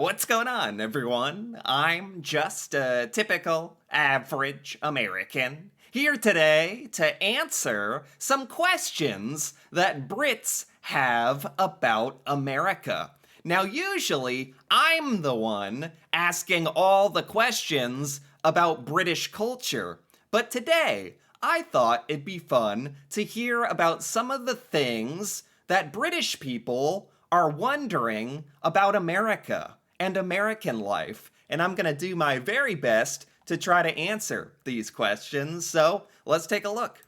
What's going on, everyone? I'm just a typical average American here today to answer some questions that Brits have about America. Now, usually, I'm the one asking all the questions about British culture, but today, I thought it'd be fun to hear about some of the things that British people are wondering about America and American life. And I'm going to do my very best to try to answer these questions. So let's take a look.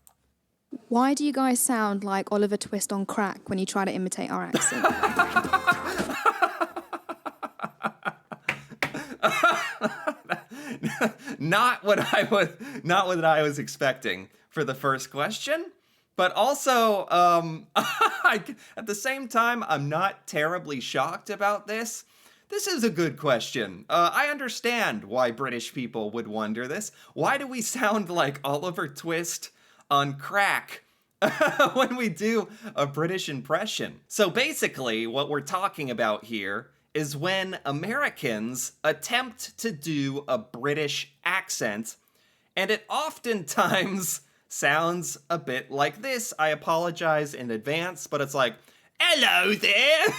Why do you guys sound like Oliver Twist on crack when you try to imitate our accent? not what I was expecting for the first question. But also, at the same time, I'm not terribly shocked about this. This is a good question. I understand why British people would wonder this. Why do we sound like Oliver Twist on crack when we do a British impression? So basically, what we're talking about here is when Americans attempt to do a British accent, and it oftentimes sounds a bit like this. I apologize in advance, but it's like, "Hello there!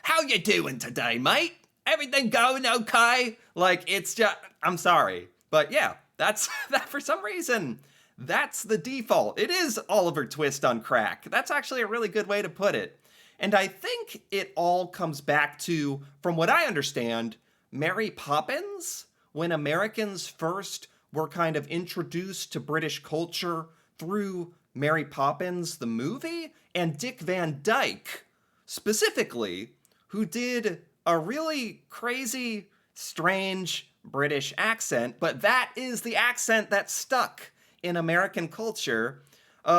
How you doing today, mate? Everything going okay?" Like, it's just, I'm sorry. But yeah, that's, that for some reason, that's the default. It is Oliver Twist on crack. That's actually a really good way to put it. And I think it all comes back to, from what I understand, Mary Poppins, when Americans first were kind of introduced to British culture through Mary Poppins, the movie, and Dick Van Dyke, specifically, who did a really crazy, strange British accent, but that is the accent that stuck in American culture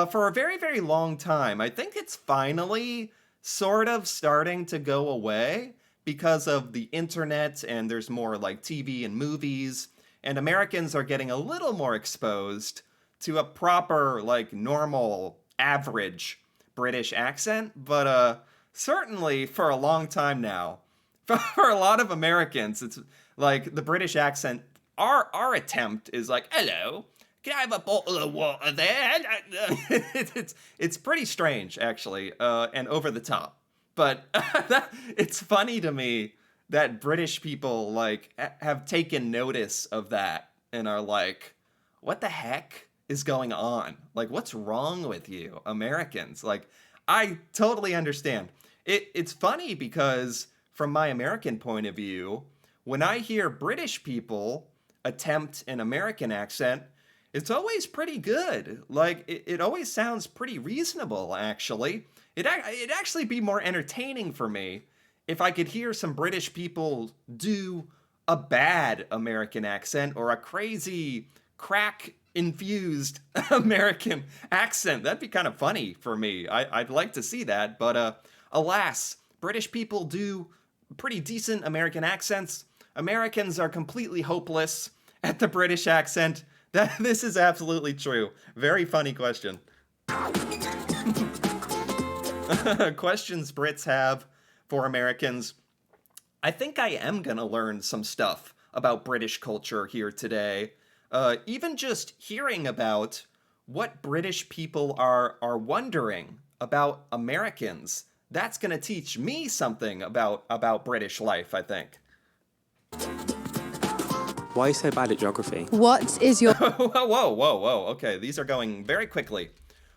for a very, very long time. I think it's finally sort of starting to go away because of the internet and there's more like TV and movies, and Americans are getting a little more exposed to a proper, like, normal, average British accent. But certainly for a long time now, for a lot of Americans, it's like the British accent, our attempt is like, "Hello, can I have a bottle of water there?" It's pretty strange, actually, and over the top. But it's funny to me that British people, like, have taken notice of that and are like, "What the heck is going on? Like, what's wrong with you, Americans?" Like, I totally understand. It's funny because from my American point of view, when I hear British people attempt an American accent, it's always pretty good. Like, it always sounds pretty reasonable, actually. It'd actually be more entertaining for me if I could hear some British people do a bad American accent or a crazy crack infused American accent. That'd be kind of funny for me. I'd like to see that, but alas, British people do pretty decent American accents. Americans are completely hopeless at the British accent. This is absolutely true. Very funny question. Questions Brits have for Americans. I think I am gonna learn some stuff about British culture here today. Even just hearing about what British people are wondering about Americans, that's gonna teach me something about British life, I think. Why are you so bad at geography? What is your Whoa. Okay, these are going very quickly.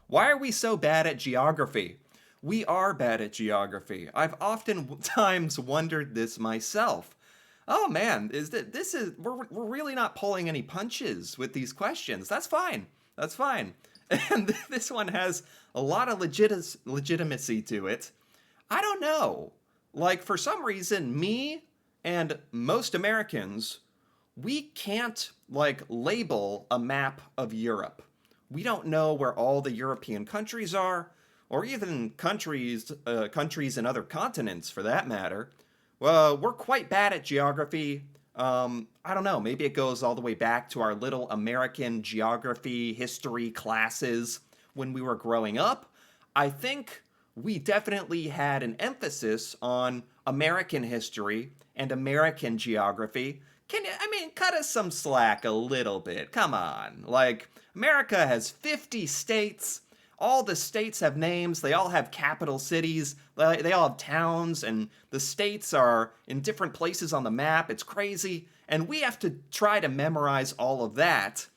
Why are we so bad at geography? We are bad at geography. I've oftentimes wondered this myself. Oh man, we're really not pulling any punches with these questions. That's fine. That's fine. And this one has a lot of legitimacy to it. I don't know. Like, for some reason, me and most Americans, we can't, like, label a map of Europe. We don't know where all the European countries are, or even countries in other continents for that matter. Well, we're quite bad at geography. I don't know, maybe it goes all the way back to our little American geography history classes when we were growing up. I think we definitely had an emphasis on American history and American geography, cut us some slack a little bit. Come on. Like, America has 50 states. All the states have names. They all have capital cities. They all have towns, and the states are in different places on the map. It's crazy. And we have to try to memorize all of that.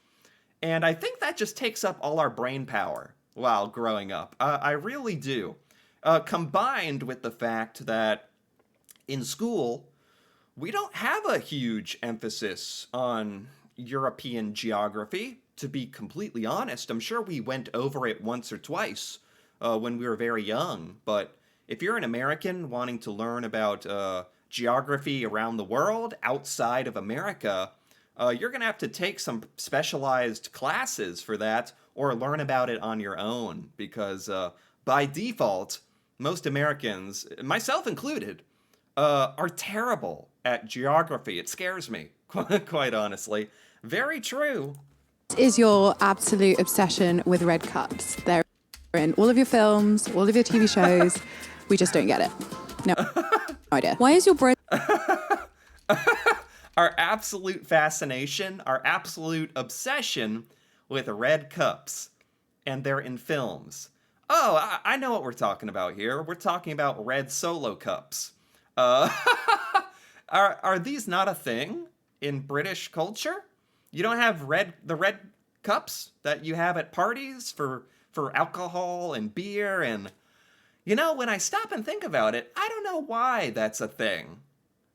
And I think that just takes up all our brain power while growing up. I really do. Combined with the fact that in school, we don't have a huge emphasis on European geography, to be completely honest. I'm sure we went over it once or twice when we were very young, but if you're an American wanting to learn about geography around the world outside of America, you're going to have to take some specialized classes for that or learn about it on your own because by default, most Americans, myself included, are terrible at geography. It scares me, quite honestly. Very true. What is your absolute obsession with red cups? They're in all of your films, all of your TV shows. We just don't get it. No idea. Why is your bread Our absolute fascination, our absolute obsession with red cups. And they're in films. Oh, I know what we're talking about here. We're talking about red Solo cups. Uh, are these not a thing in British culture? You don't have the red cups that you have at parties for alcohol and beer and when I stop and think about it, I don't know why that's a thing.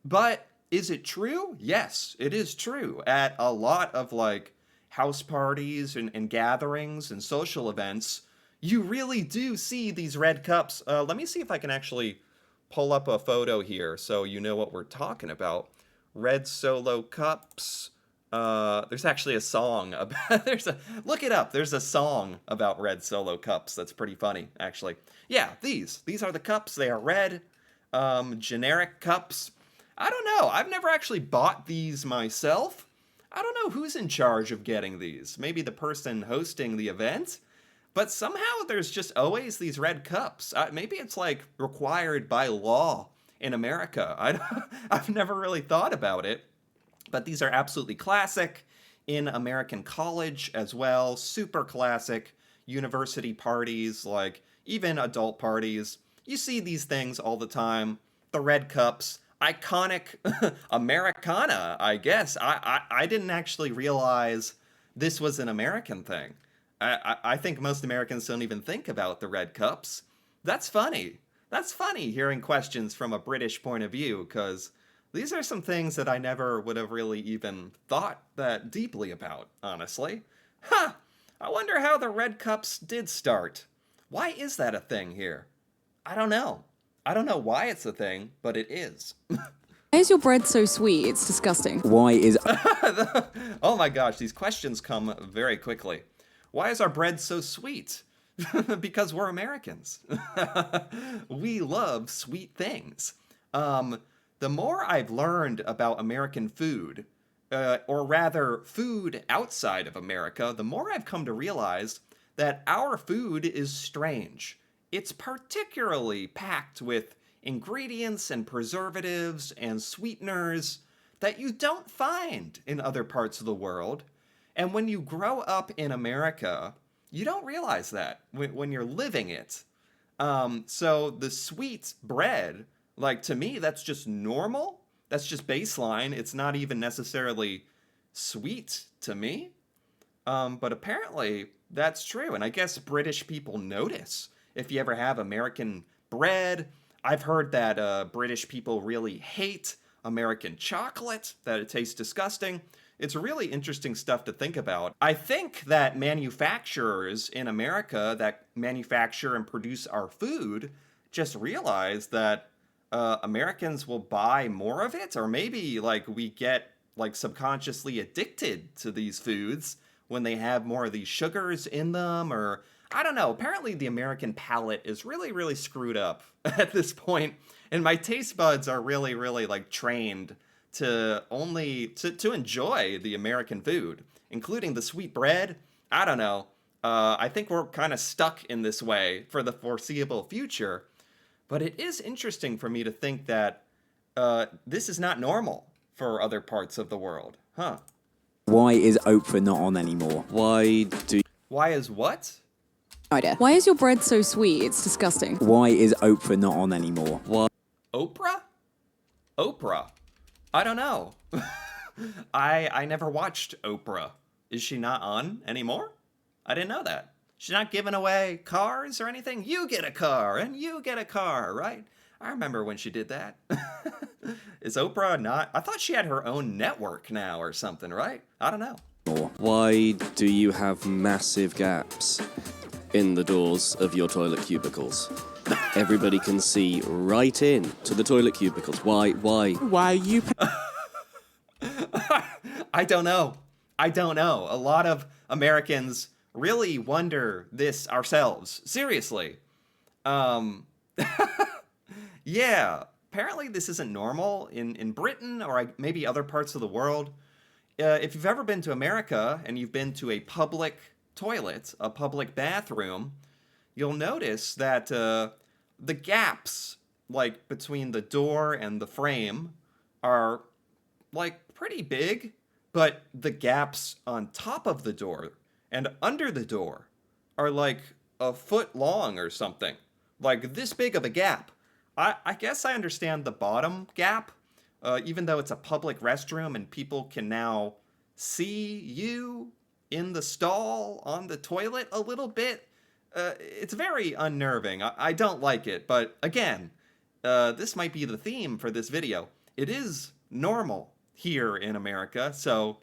But is it true? Yes, it is true. At a lot of like house parties and gatherings and social events, you really do see these red cups. Let me see if I can actually pull up a photo here so you know what we're talking about. Red Solo cups. There's actually a song about look it up. There's a song about red Solo cups that's pretty funny, actually. Yeah, these are the cups. They are red, generic cups. I don't know. I've never actually bought these myself. I don't know who's in charge of getting these. Maybe the person hosting the event. But somehow there's just always these red cups. Maybe it's like required by law in America. I've never really thought about it. But these are absolutely classic in American college as well. Super classic university parties, like even adult parties. You see these things all the time. The red cups. Iconic Americana, I guess. I didn't actually realize this was an American thing. I think most Americans don't even think about the red cups. That's funny. That's funny hearing questions from a British point of view, because these are some things that I never would have really even thought that deeply about, honestly. Huh! I wonder how the red cups did start. Why is that a thing here? I don't know. I don't know why it's a thing, but it is. Why is your bread so sweet? It's disgusting. Why is Oh my gosh, these questions come very quickly. Why is our bread so sweet? Because we're Americans. We love sweet things. The more I've learned about American food, or rather food outside of America, the more I've come to realize that our food is strange. It's particularly packed with ingredients and preservatives and sweeteners that you don't find in other parts of the world. And when you grow up in America, you don't realize that when you're living it. So the sweet bread, like to me, that's just normal. That's just baseline. It's not even necessarily sweet to me. But apparently that's true. And I guess British people notice if you ever have American bread. I've heard that British people really hate American chocolate, that it tastes disgusting. It's really interesting stuff to think about. I think that manufacturers in America that manufacture and produce our food just realize that Americans will buy more of it, or maybe like we get like subconsciously addicted to these foods when they have more of these sugars in them, or I don't know. Apparently the American palate is really, really screwed up at this point, and my taste buds are really, really like trained to only to enjoy the American food, including the sweet bread. I don't know. I think we're kind of stuck in this way for the foreseeable future. But it is interesting for me to think that This is not normal for other parts of the world. Huh. Why is Oprah not on anymore? Why is what? No idea. Why is your bread so sweet? It's disgusting. Why is Oprah not on anymore? Oprah? Oprah? I don't know. I never watched Oprah. Is she not on anymore? I didn't know that. She's not giving away cars or anything? You get a car and you get a car, right? I remember when she did that. Is Oprah not? I thought she had her own network now or something, right? I don't know. Why do you have massive gaps in the doors of your toilet cubicles? Everybody can see right in to the toilet cubicles. Why? Why you I don't know. I don't know. A lot of Americans really wonder this ourselves. Seriously. Yeah. Apparently this isn't normal in Britain or maybe other parts of the world. If you've ever been to America and you've been to a public toilet, a public bathroom, you'll notice that the gaps, like between the door and the frame, are like pretty big, but the gaps on top of the door and under the door are like a foot long or something, like this big of a gap. I guess I understand the bottom gap, even though it's a public restroom and people can now see you in the stall on the toilet a little bit. It's very unnerving. I don't like it, but again, this might be the theme for this video. It is normal here in America, so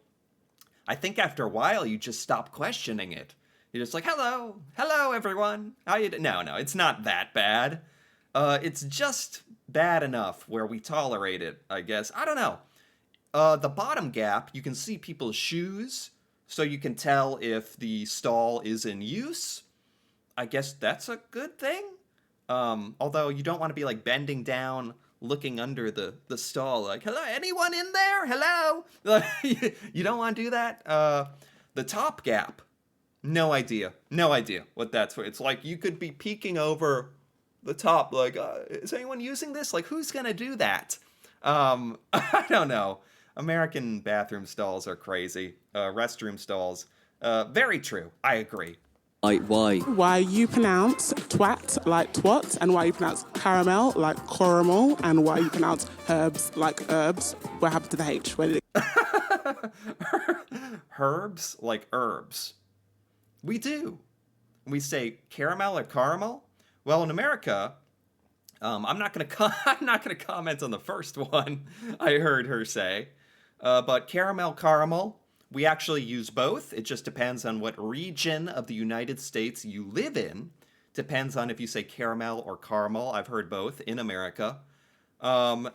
I think after a while you just stop questioning it. You're just like, hello everyone. How you doing? No, it's not that bad. It's just bad enough where we tolerate it, I guess. I don't know. The bottom gap, you can see people's shoes, so you can tell if the stall is in use. I guess that's a good thing. Although you don't want to be like bending down, looking under the stall, like, hello, anyone in there? Hello? You don't want to do that. The top gap, no idea what that's for. It's like you could be peeking over the top, like, is anyone using this? Like, who's gonna do that? I don't know. American bathroom stalls are crazy. Restroom stalls, very true. I agree. why you pronounce twat like twat, and why you pronounce caramel like caramel, and why you pronounce herbs like herbs. What happened to the H? Where did it Herbs like herbs. We do. We say caramel or caramel. Well, in America, I'm not gonna comment on the first one I heard her say, but caramel. We actually use both. It just depends on what region of the United States you live in. Depends on if you say caramel or caramel. I've heard both in America. And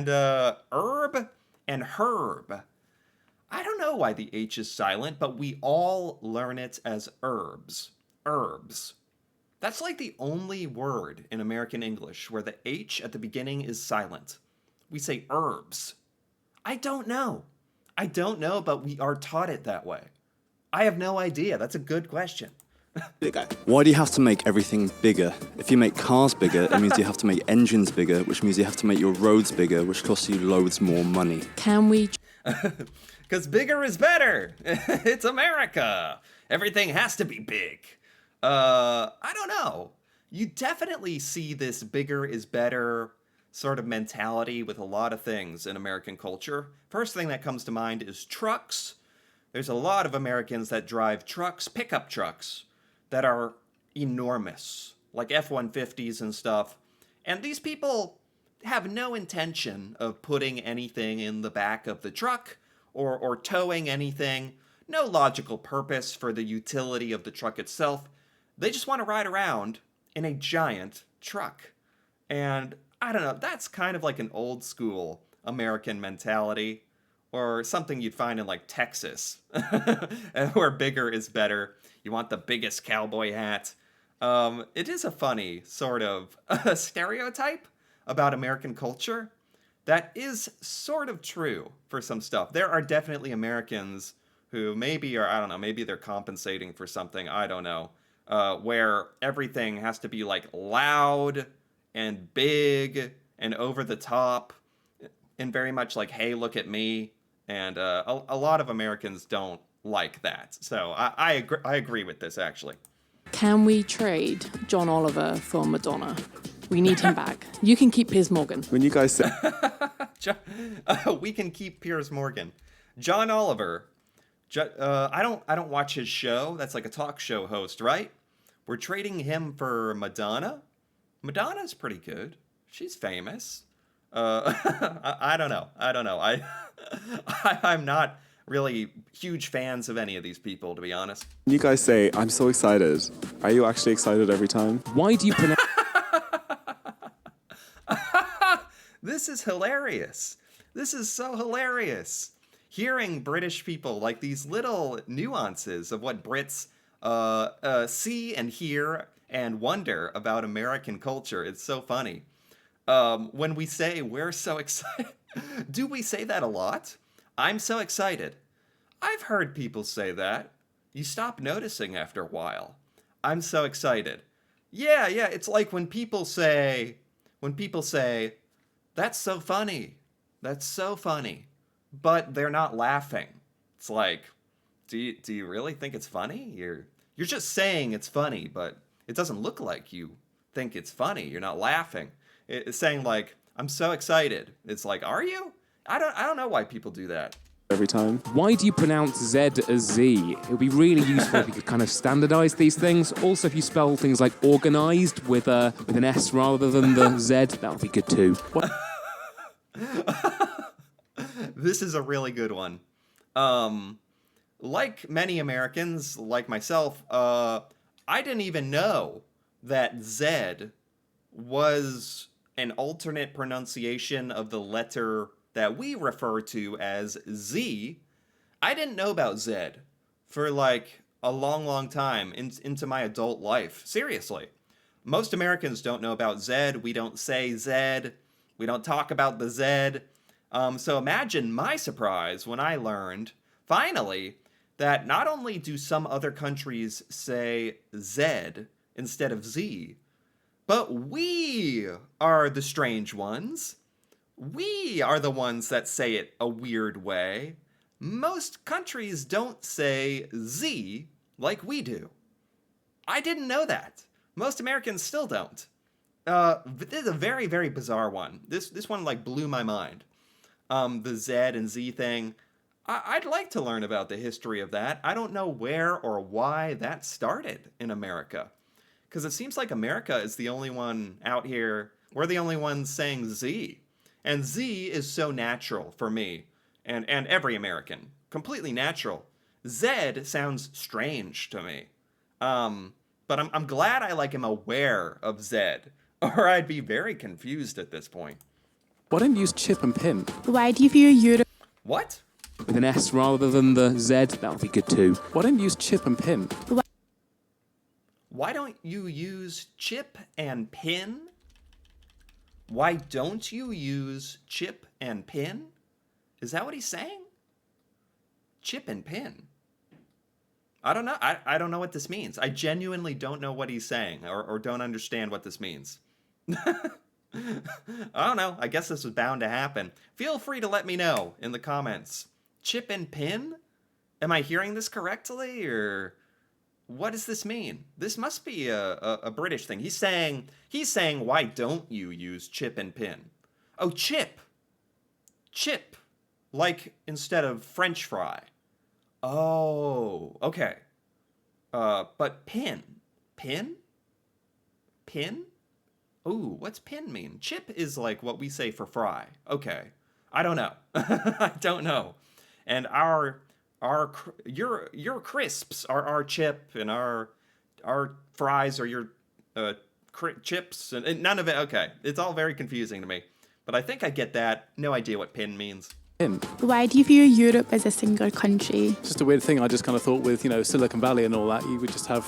herb and herb. I don't know why the H is silent, but we all learn it as herbs. Herbs. That's like the only word in American English where the H at the beginning is silent. We say herbs. I don't know, but we are taught it that way. I have no idea. That's a good question. go? Why do you have to make everything bigger? If you make cars bigger, it means you have to make engines bigger, which means you have to make your roads bigger, which costs you loads more money. Can we Because bigger is better. It's America. Everything has to be big. I don't know. You definitely see this bigger is better sort of mentality with a lot of things in American culture. First thing that comes to mind is trucks. There's a lot of Americans that drive trucks, pickup trucks, that are enormous, like F-150s and stuff. And these people have no intention of putting anything in the back of the truck or towing anything. No logical purpose for the utility of the truck itself. They just want to ride around in a giant truck. And I don't know, that's kind of like an old school American mentality, or something you'd find in like Texas, where bigger is better. You want the biggest cowboy hat. It is a funny sort of stereotype about American culture that is sort of true for some stuff. There are definitely Americans who maybe are, I don't know, maybe they're compensating for something, I don't know, where everything has to be like loud and big and over the top and very much like, hey, look at me. And a lot of Americans don't like that. So I agree with this, actually. Can we trade John Oliver for Madonna? We need him back. You can keep Piers Morgan. When you guys say We can keep Piers Morgan. John Oliver. I don't watch his show. That's like a talk show host, right? We're trading him for Madonna. Madonna's pretty good. She's famous. I don't know. I'm not really huge fans of any of these people, to be honest. when you guys say I'm so excited, are you actually excited every time? Why do you pronounce This is hilarious. This is so hilarious. Hearing British people like these little nuances of what Brits see and hear and wonder about American culture. It's so funny. When we say we're so excited, do we say that a lot? I'm so excited. I've heard people say that. You stop noticing after a while. I'm so excited. Yeah, it's like when people say, that's so funny. That's so funny. But they're not laughing. It's like, do you really think it's funny? You're just saying it's funny, but it doesn't look like you think it's funny. You're not laughing. It's saying like, I'm so excited. It's like, are you? I don't know why people do that. Every time? Why do you pronounce Z as Z? It would be really useful if you could kind of standardize these things. Also, if you spell things like organized with an S rather than the Z, that would be good too. What? This is a really good one. Like many Americans, like myself, I didn't even know that Z was an alternate pronunciation of the letter that we refer to as Z. I didn't know about Z for like a long time into my adult life. Seriously. Most Americans don't know about Z. We don't say Z. We don't talk about the Z. So imagine my surprise when I learned, finally, that not only do some other countries say Z instead of Z, but we are the strange ones. We are the ones that say it a weird way. Most countries don't say Z like we do. I didn't know that. Most Americans still don't. This is a very, very bizarre one. This one like blew my mind. The Z and Z thing. I'd like to learn about the history of that. I don't know where or why that started in America. Because it seems like America is the only one out here. We're the only ones saying Z. And Z is so natural for me and every American. Completely natural. Z sounds strange to me. But I'm glad I like am aware of Z. Or I'd be very confused at this point. Why don't you use chip and pin Why do you view Europe What? With an S rather than the Z, that would be good too. Why don't you use chip and pin Why don't you use chip and pin? Why don't you use chip and pin? Is that what he's saying? Chip and pin. I don't know. I don't know what this means. I genuinely don't know what he's saying or don't understand what this means. I don't know. I guess this was bound to happen. Feel free to let me know in the comments. Chip and pin? Am I hearing this correctly or what does this mean? This must be a British thing. He's saying why don't you use chip and pin? Oh, chip. Chip. Like instead of French fry. Oh, okay. But pin. Pin? Pin? Ooh, what's pin mean? Chip is like what we say for fry. Okay. I don't know. I don't know. And your crisps are our chip and our fries are your chips and none of it. Okay. It's all very confusing to me. But I think I get that. No idea what pin means. Why do you view Europe as a single country? It's just a weird thing. I just kind of thought with, Silicon Valley and all that, you would just have,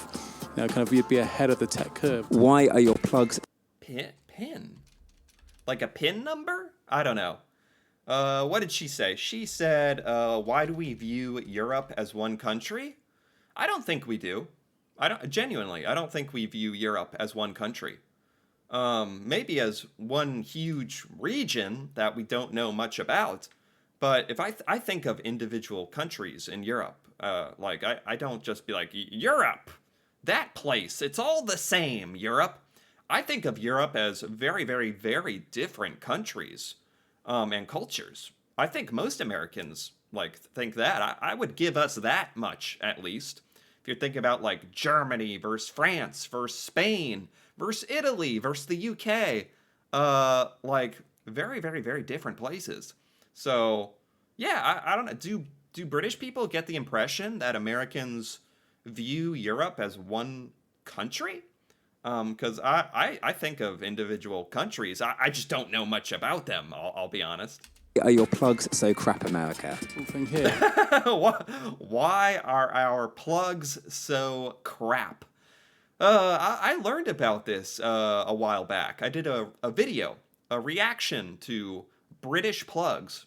you'd be ahead of the tech curve. Why are your plugs Pin? Like a pin number? I don't know. What did she say? She said, why do we view Europe as one country? I don't think we do. I don't think we view Europe as one country. maybe as one huge region that we don't know much about. But if I think of individual countries in Europe, like I don't just be like, Europe, that place, it's all the same, Europe. I think of Europe as very, very, very different countries and cultures. I think most Americans like think that. I would give us that much at least. If you're thinking about like Germany versus France versus Spain versus Italy versus the UK, like very, very, very different places. So yeah, I don't know. Do British people get the impression that Americans view Europe as one country? Because I think of individual countries. I just don't know much about them. I'll be honest. Are your plugs so crap, America? Cool thing here. Why are our plugs so crap? I learned about this a while back. I did a video, a reaction to British plugs,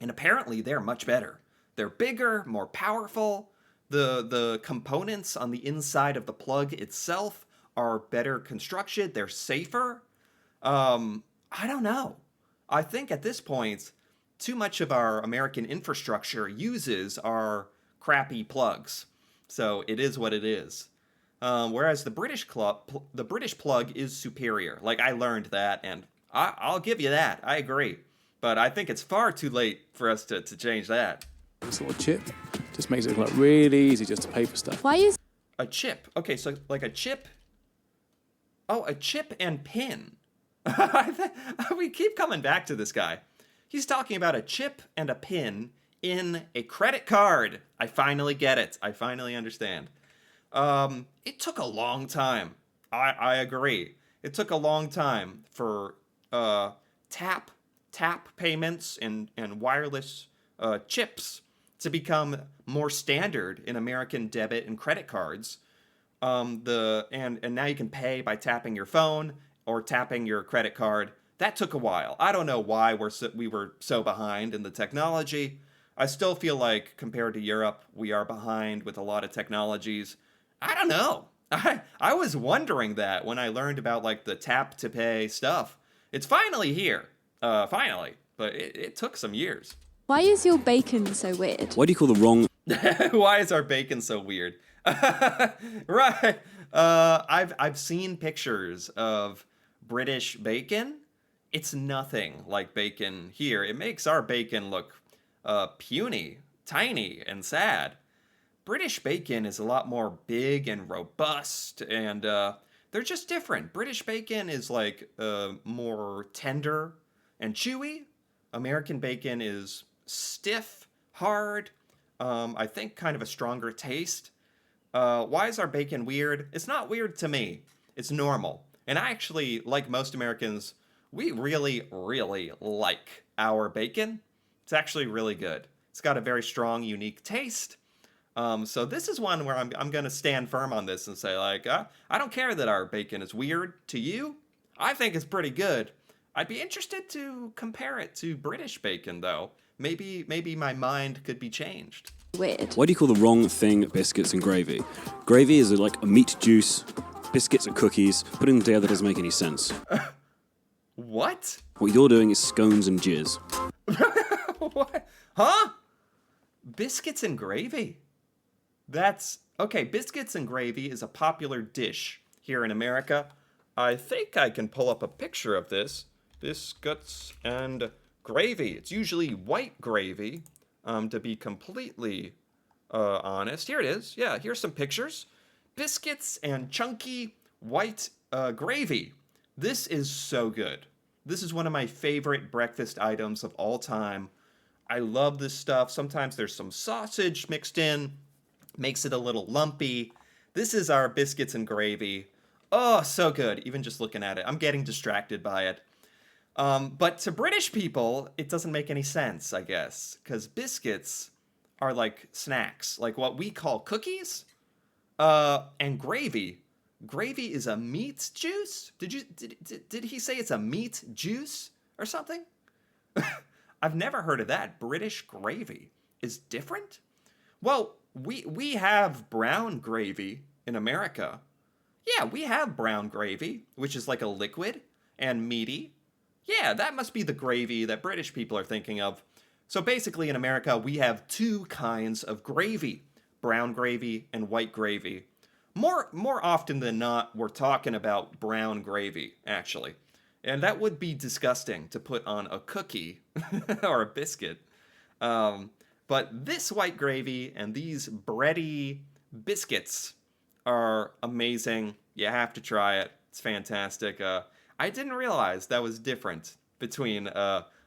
and apparently they're much better. They're bigger, more powerful. The components on the inside of the plug itself are better constructed. They're safer. I don't know. I think at this point, too much of our American infrastructure uses our crappy plugs. So it is what it is. Whereas the British plug is superior. Like I learned that, and I'll give you that. I agree. But I think it's far too late for us to change that. Sort of chip. Just makes it look really easy just to pay for stuff. Why is A chip. Okay, so like a chip. Oh, a chip and pin. We keep coming back to this guy. He's talking about a chip and a pin in a credit card. I finally get it. I finally understand. It took a long time. I agree. It took a long time for tap payments and wireless chips to become more standard in American debit and credit cards. And now you can pay by tapping your phone or tapping your credit card. That took a while. I don't know why we were so behind in the technology. I still feel like compared to Europe, we are behind with a lot of technologies. I don't know. I was wondering that when I learned about like the tap to pay stuff. It's finally here. Finally. But it took some years. why is your bacon so weird? Why do you call the wrong Why is our bacon so weird? Right. I've seen pictures of British bacon. It's nothing like bacon here. It makes our bacon look puny, tiny, and sad. British bacon is a lot more big and robust, and they're just different. British bacon is like more tender and chewy. American bacon is stiff, hard, I think kind of a stronger taste. Why is our bacon weird? It's not weird to me. It's normal. And I actually, like most Americans, we really, really like our bacon. It's actually really good. It's got a very strong, unique taste. So this is one where I'm going to stand firm on this and say, like, I don't care that our bacon is weird to you. I think it's pretty good. I'd be interested to compare it to British bacon, though. Maybe my mind could be changed. Weird. Why do you call the wrong thing biscuits and gravy? Gravy is like a meat juice, biscuits are cookies. Putting them together doesn't make any sense. What? What you're doing is scones and jizz. What? Huh? Biscuits and gravy? That's... Okay, biscuits and gravy is a popular dish here in America. I think I can pull up a picture of this. Biscuits and gravy. It's usually white gravy, to be completely honest. Here it is. Yeah, here's some pictures. Biscuits and chunky white gravy. This is so good. This is one of my favorite breakfast items of all time. I love this stuff. Sometimes there's some sausage mixed in. Makes it a little lumpy. This is our biscuits and gravy. Oh, so good. Even just looking at it. I'm getting distracted by it. But to British people, it doesn't make any sense, I guess. Because biscuits are like snacks. Like what we call cookies. And gravy. Gravy is a meat juice? Did he say it's a meat juice or something? I've never heard of that. British gravy is different? Well, we have brown gravy in America. Yeah, we have brown gravy, which is like a liquid and meaty. Yeah, that must be the gravy that British people are thinking of. So basically, in America, we have two kinds of gravy: brown gravy and white gravy. More often than not, we're talking about brown gravy, actually. And that would be disgusting to put on a cookie or a biscuit. But this white gravy and these bready biscuits are amazing. You have to try it. It's fantastic. I didn't realize that was different between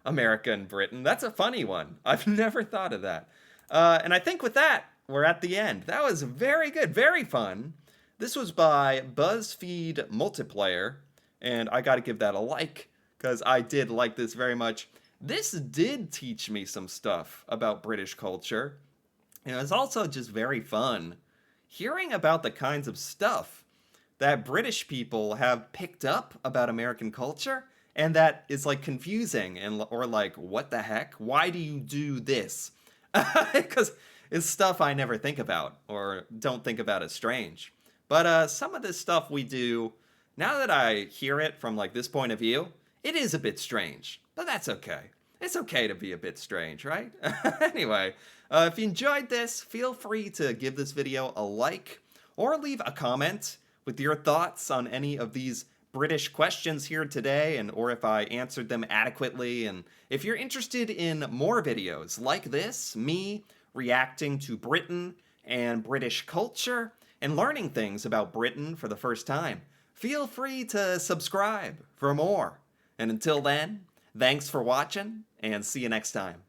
America and Britain. That's a funny one. I've never thought of that. And I think with that, we're at the end. That was very good, very fun. This was by BuzzFeed Multiplayer, and I got to give that a like because I did like this very much. This did teach me some stuff about British culture. And it was also just very fun hearing about the kinds of stuff that British people have picked up about American culture and that is like confusing and or like, what the heck? Why do you do this? Because it's stuff I never think about or don't think about as strange. But some of this stuff we do, now that I hear it from like this point of view, it is a bit strange, but that's okay. It's okay to be a bit strange, right? Anyway, if you enjoyed this, feel free to give this video a like or leave a comment with your thoughts on any of these British questions here today, and or if I answered them adequately. And if you're interested in more videos like this, me reacting to Britain and British culture and learning things about Britain for the first time, feel free to subscribe for more. And until then, thanks for watching, and see you next time.